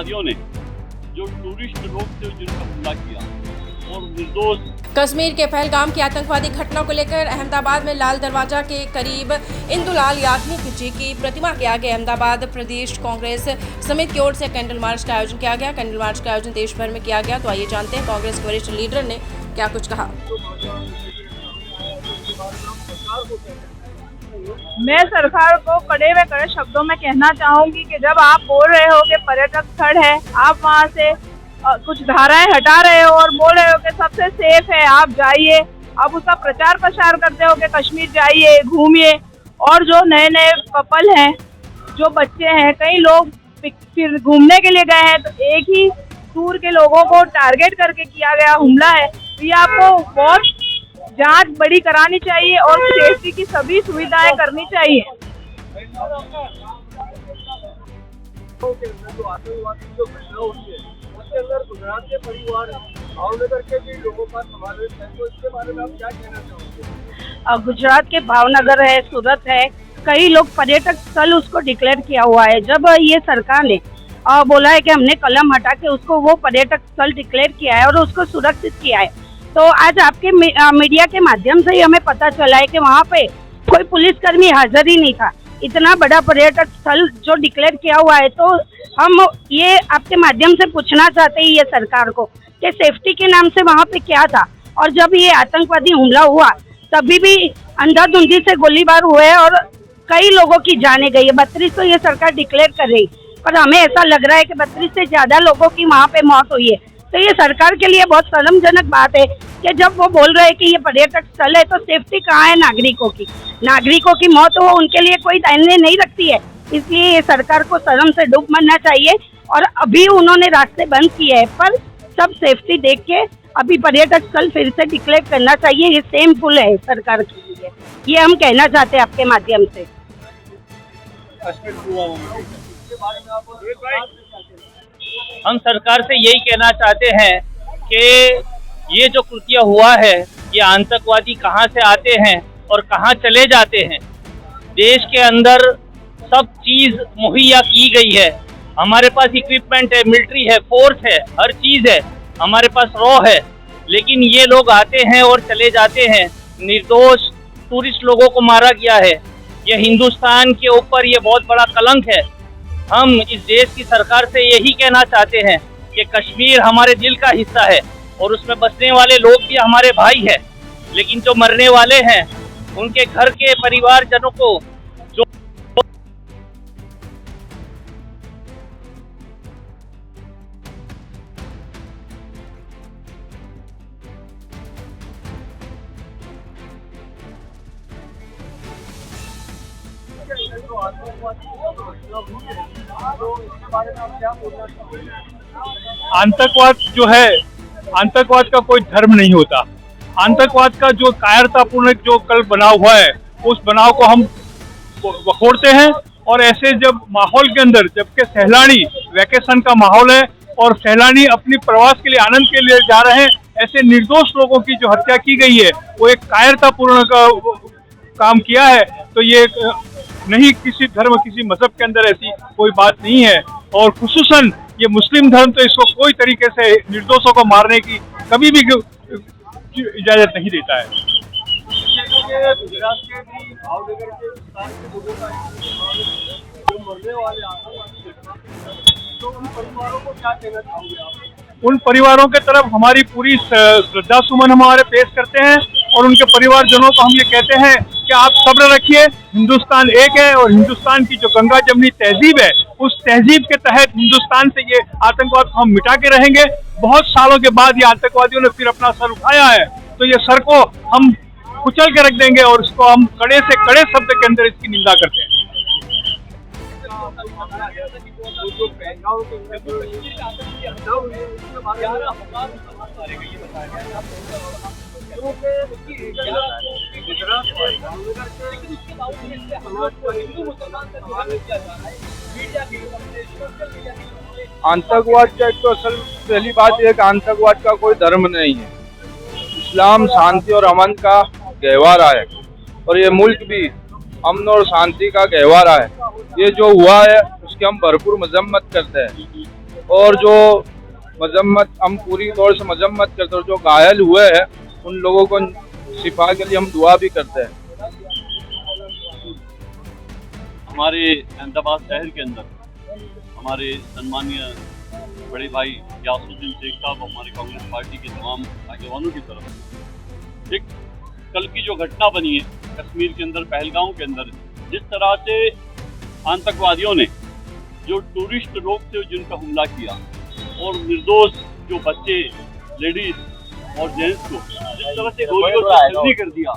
आतंकवादियों ने जो टूरिस्ट लोग थे जिनका हमला किया और निर्दोष। कश्मीर के पहलगाम की आतंकवादी घटना को लेकर अहमदाबाद में लाल दरवाजा के करीब इंदुलाल याग्निक जी की प्रतिमा के आगे अहमदाबाद प्रदेश कांग्रेस समिति की ओर से कैंडल मार्च का आयोजन किया गया। कैंडल मार्च का आयोजन देश भर में किया गया। तो आइए जानते हैं कांग्रेस के वरिष्ठ लीडर ने क्या कुछ कहा। मैं सरकार को कड़े में कड़े शब्दों में कहना चाहूंगी कि जब आप बोल रहे हो कि पर्यटक स्थल है, आप वहां से कुछ धाराएं हटा रहे हो और बोल रहे हो कि सबसे सेफ है, आप जाइए, आप उसका प्रचार प्रसार करते हो कि कश्मीर जाइए, घूमिए, और जो नए नए कपल हैं, जो बच्चे हैं, कई लोग फिर घूमने के लिए गए हैं, तो एक ही टूर के लोगों को टारगेट करके किया गया हमला है। तो ये आपको बहुत जांच बड़ी करानी चाहिए और सेफ्टी की सभी सुविधाएं करनी चाहिए। उसके अंदर गुजरात के परिवार भावनगर के भी लोगों का समावेश है, तो इसके बारे में आप क्या कहना चाहोगे? गुजरात के भावनगर है, सूरत है, कई लोग पर्यटक स्थल उसको डिक्लेयर किया हुआ है। जब ये सरकार ने बोला है कि हमने कलम हटा के उसको वो पर्यटक स्थल डिक्लेयर किया है और उसको सुरक्षित किया है, तो आज आपके मीडिया के माध्यम से ही हमें पता चला है कि वहाँ पे कोई पुलिसकर्मी हाजिर ही नहीं था। इतना बड़ा पर्यटक स्थल जो डिक्लेयर किया हुआ है, तो हम ये आपके माध्यम से पूछना चाहते हैं ये सरकार को कि सेफ्टी के नाम से वहाँ पे क्या था। और जब ये आतंकवादी हमला हुआ तभी भी अंधाधुंधी से गोलीबार हुए और कई लोगों की जाने गई है। 32 तो ये सरकार डिक्लेयर कर रही, पर हमें ऐसा लग रहा है कि 32 से ज्यादा लोगों की वहाँ पे मौत हुई है। तो ये सरकार के लिए बहुत शर्मजनक बात है कि जब वो बोल रहे हैं कि ये पर्यटक स्थल है, तो सेफ्टी कहाँ है नागरिकों की? नागरिकों की मौत हो उनके लिए कोई मायने नहीं रखती है। इसलिए ये सरकार को शर्म से डूब मरना चाहिए। और अभी उन्होंने रास्ते बंद किए हैं, पर सब सेफ्टी देख के अभी पर्यटक स्थल फिर से डिक्लेयर करना चाहिए। ये शेमफुल है सरकार के लिए, ये हम कहना चाहते हैं आपके माध्यम से। हम सरकार से यही कहना चाहते हैं कि ये जो कृत्य हुआ है, ये आतंकवादी कहाँ से आते हैं और कहाँ चले जाते हैं। देश के अंदर सब चीज़ मुहैया की गई है, हमारे पास इक्विपमेंट है, मिलिट्री है, फोर्स है, हर चीज़ है, हमारे पास रॉ है, लेकिन ये लोग आते हैं और चले जाते हैं। निर्दोष टूरिस्ट लोगों को मारा गया है। ये हिंदुस्तान के ऊपर ये बहुत बड़ा कलंक है। हम इस देश की सरकार से यही कहना चाहते हैं कि कश्मीर हमारे दिल का हिस्सा है और उसमें बसने वाले लोग भी हमारे भाई हैं, लेकिन जो मरने वाले हैं उनके घर के परिवारजनों को जो आतंकवाद जो है, आतंकवाद का कोई धर्म नहीं होता। आतंकवाद का जो कायरतापूर्ण जो कल बनाव हुआ है, उस बनाव को हम वखोड़ते हैं। और ऐसे जब माहौल के अंदर, जबकि सैलानी वैकेशन का माहौल है और सैलानी अपनी प्रवास के लिए, आनंद के लिए जा रहे हैं, ऐसे निर्दोष लोगों की जो हत्या की गई है, वो एक कायरतापूर्ण का काम किया है। तो ये नहीं, किसी धर्म, किसी मजहब के अंदर ऐसी कोई बात नहीं है। और खुसूसन ये मुस्लिम धर्म तो इसको कोई तरीके से निर्दोषों को मारने की कभी भी इजाजत नहीं देता है। गुजरात के भी भावनगर के विस्तार के लोगों का जो मरने वाले तो उन परिवारों को क्या कहना चाहोगे आप? उन परिवारों के तरफ हमारी पूरी श्रद्धा सुमन हमारे पेश करते हैं और उनके परिवारजनों को हम ये कहते हैं कि आप सब्र रखिए। हिंदुस्तान एक है और हिंदुस्तान की जो गंगा जमनी तहजीब है, उस तहजीब के तहत हिंदुस्तान से ये आतंकवाद को हम मिटा के रहेंगे। बहुत सालों के बाद ये आतंकवादियों ने फिर अपना सर उठाया है, तो ये सर को हम कुचल के रख देंगे और इसको हम कड़े से कड़े शब्द के अंदर इसकी निंदा करते हैं। आतंकवाद का तो असल पहली बात यह कि आतंकवाद का कोई धर्म नहीं है। इस्लाम शांति और अमन का गहवारा है और ये मुल्क भी अमन और शांति का गहवारा है। ये जो हुआ है उसकी हम भरपूर मजम्मत करते हैं। और जो मजम्मत हम पूरी तौर से मजम्मत करते हैं, जो घायल हुए हैं उन लोगों को शिफा के लिए हम दुआ भी करते हैं। हमारे अहमदाबाद शहर के अंदर हमारे सम्मानीय बड़े भाई यासुद्दीन शेख साहब, हमारी कांग्रेस पार्टी के तमाम आगेवानों की तरफ एक कल की जो घटना बनी है कश्मीर के अंदर, पहलगांव के अंदर, जिस तरह से आतंकवादियों ने जो टूरिस्ट लोग थे जिन पर हमला किया और निर्दोष जो बच्चे, लेडीज और जेंट्स को जिस तरह से गोलियों से शहीद कर दिया,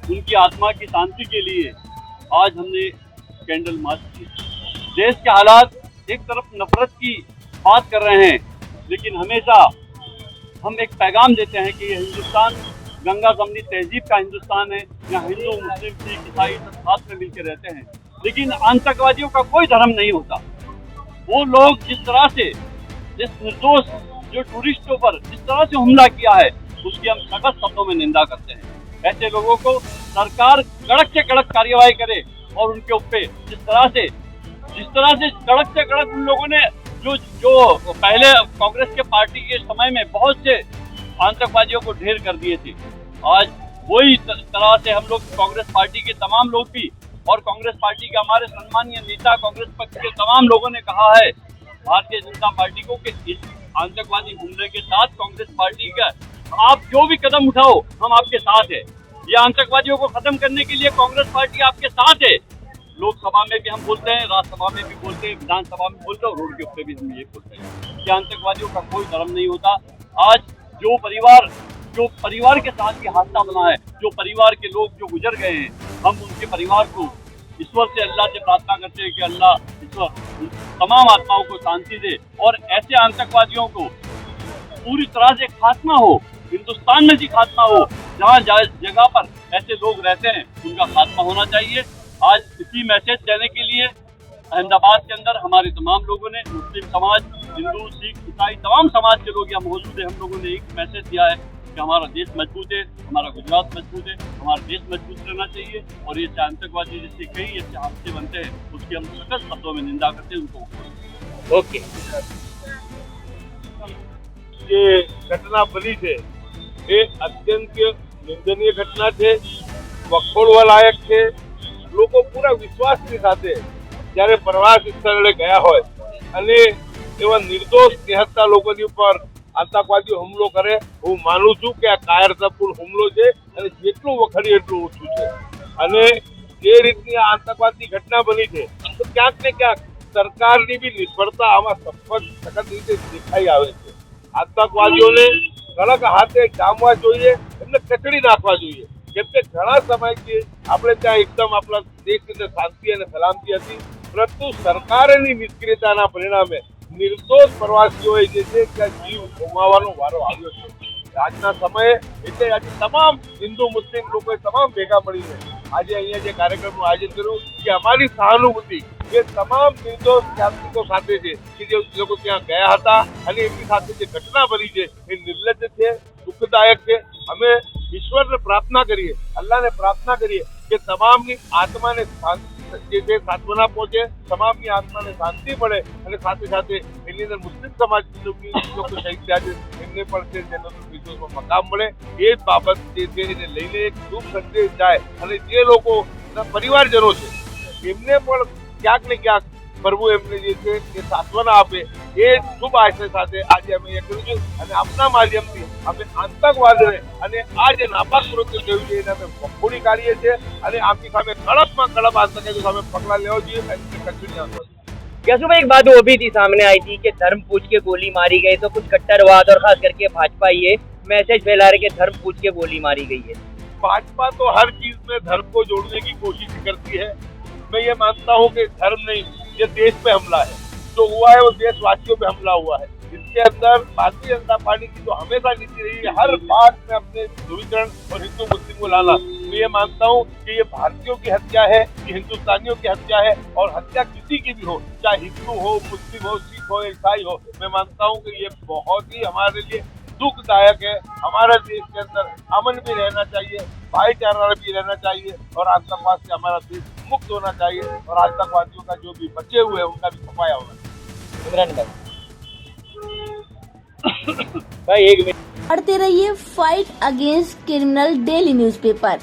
उनकी आत्मा की शांति के लिए आज हमने कैंडल मार्च किया। देश के हालात एक तरफ नफरत की बात कर रहे हैं, लेकिन हमेशा हम एक पैगाम देते हैं कि ये हिंदुस्तान गंगा जमनी तहजीब का हिंदुस्तान है, यहाँ हिंदू, मुस्लिम, सिख, ईसाई सब साथ में मिलकर रहते हैं। लेकिन आतंकवादियों का कोई धर्म नहीं होता। वो लोग जिस तरह से इस निर्दोष जो टूरिस्टों पर जिस तरह से हमला किया है, उसकी हम सख्त शब्दों में निंदा करते हैं। ऐसे लोगों को सरकार कड़क से कड़क कार्रवाई करे और उनके ऊपर जिस तरह से कड़क से कड़क उन लोगों ने जो पहले कांग्रेस के पार्टी के समय में बहुत से आतंकवादियों को ढेर कर दिए थे, आज वही तरह से हम लोग कांग्रेस पार्टी के तमाम लोग भी और कांग्रेस पार्टी के हमारे सम्मानीय नेता, कांग्रेस पक्ष के तमाम लोगों ने कहा है भारतीय जनता पार्टी को कि इस आतंकवादी हमले के साथ कांग्रेस पार्टी का आप जो भी कदम उठाओ हम आपके साथ है। ये आतंकवादियों को खत्म करने के लिए कांग्रेस पार्टी आपके साथ है। लोकसभा में भी हम बोलते हैं, राज्यसभा में भी बोलते हैं, विधानसभा में बोलते हैं और रोड के ऊपर भी हम ये बोलते हैं कि आतंकवादियों का कोई धर्म नहीं होता। आज जो परिवार के साथ ये हादसा बना है, जो परिवार के लोग जो गुजर गए हैं, हम उनके परिवार को ईश्वर से, अल्लाह से प्रार्थना करते हैं कि अल्लाह ईश्वर तमाम आत्माओं को शांति दे और ऐसे आतंकवादियों को पूरी तरह से खात्मा हो, हिंदुस्तान में भी खात्मा हो। जहाँ जगह पर ऐसे लोग रहते हैं उनका खात्मा होना चाहिए। आज इसी मैसेज देने के लिए अहमदाबाद के अंदर हमारे तमाम लोगों ने, मुस्लिम समाज, हिंदू, सिख, ईसाई तमाम समाज के लोग यहाँ मौजूद है, हम लोगों ने एक मैसेज दिया है कि हमारा देश मजबूत है, हमारा गुजरात मजबूत है, हमारा देश मजबूत रहना चाहिए और ये आतंकवादी जिससे कई ऐसे हादसे बनते हैं उसकी हम सख्त शब्दों में निंदा करते हैं उनको। ओके, ये घटना बनी છે એ અત્યંત નિંદનીય ઘટના છે, વખોડવા લાયક છે। લોકો પૂરા વિશ્વાસની સાથે જ્યારે પ્રવાસ સ્થળે ગયા હોય અને એવા નિર્દોષ નિહત્તા લોકોની ઉપર આતંકવાદીઓ હુમલો કરે, હું માનું છું કે આ કાયરતાપૂર્ણ હુમલો છે અને જેટલું વખોડીએ એટલું ઓછું છે। અને જે રીતની આ આતંકવાદની ઘટના બની છે તો ક્યાંક ને ક્યાંક સરકારની બી નિષ્ફળતા આમાં સખત રીતે દેખાઈ આવે છે। આતંકવાદીઓને કડક હાથે જામવા જોઈએ, એમને કચડી નાખવા જોઈએ, કેમ કે ઘણા સમયથી આપણે ત્યાં એકદમ આપણા દેશની અંદર શાંતિ અને સલામતી હતી, પરંતુ સરકારની નિષ્ક્રિયતાના પરિણામે નિર્દોષ પ્રવાસીઓએ જે છે ત્યાં જીવ ગુમાવવાનો વારો આવ્યો છે। આજના સમયે એટલે આજે તમામ હિન્દુ મુસ્લિમ લોકોએ તમામ ભેગા મળીને આજે અહીંયા જે કાર્યક્રમનું આયોજન કર્યું કે અમારી સહાનુભૂતિ એ તમામ નિર્દોષ યાત્રિકો સાથે છે કે જે લોકો ત્યાં ગયા હતા અને એમની સાથે જે ઘટના બની છે એ નિર્લજ્જ છે, દુઃખદાયક છે। અમે ઈશ્વરને પ્રાર્થના કરીએ, અલ્લાહને પ્રાર્થના કરીએ કે તમામની આત્માને જે છે સાંત્વના પહોંચે, તમામની આત્માને શાંતિ મળે અને સાથે સાથે એની અંદર મુસ્લિમ સમાજની લોકો શહીદ થયા છે એમને પણ છે જન્નતુલ ફિરદૌસમાં મકામ મળે। એ જ બાબત જે છે એને લઈને એક શુભ સંદેશ જાય અને જે લોકોના પરિવારજનો છે એમને પણ ક્યાંક ને ક્યાંક પ્રભુ એમને જે છે એ સાંત્વના આપે, એ શુભ આશય સાથે આજે અમે એ કર્યું છે અને આપના માધ્યમથી અમે આતંકવાદને અને આ જે નાપાક કૃત્ય થયું છે એને અમે વખોડી કાઢીએ છીએ અને આમની સામે કડકમાં કડક આતંકવાદીઓ સામે પગલાં લેવા જોઈએ અને કચડી નાખવા જોઈએ। कैसे भाई एक बात वो भी थी सामने आई थी कि धर्म पूछ के गोली मारी गई, तो कुछ कट्टरवाद और खास करके भाजपा ये मैसेज फैला रहे कि धर्म पूछ के गोली मारी गई है। भाजपा तो हर चीज में धर्म को जोड़ने की कोशिश करती है। मैं ये मानता हूँ कि धर्म नहीं, ये देश पे हमला है, जो हुआ है वो देशवासियों पे हमला हुआ है। इसके अंदर भारतीय जनता पार्टी की तो हमेशा नीति रही है हर बात में अपने ध्रुवीकरण और हिंदू मुस्लिम को लाना। मैं ये मानता हूँ कि ये भारतीयों की हत्या है, ये हिंदुस्तानियों की हत्या है और हत्या किसी की भी हो, चाहे हिंदू हो, मुस्लिम हो, सिख हो, ईसाई हो, मैं मानता हूँ कि ये बहुत ही हमारे लिए दुखदायक है। हमारा देश के अंदर अमन भी रहना चाहिए, भाईचारा भी रहना चाहिए और आतंकवाद से हमारा देश मुक्त होना चाहिए और आतंकवादियों का जो भी बचे हुए हैं उनका भी सफाया होना चाहिए। इमरान भाई भाई एक मिनट। पढ़ते रहिए fight against criminal daily newspaper.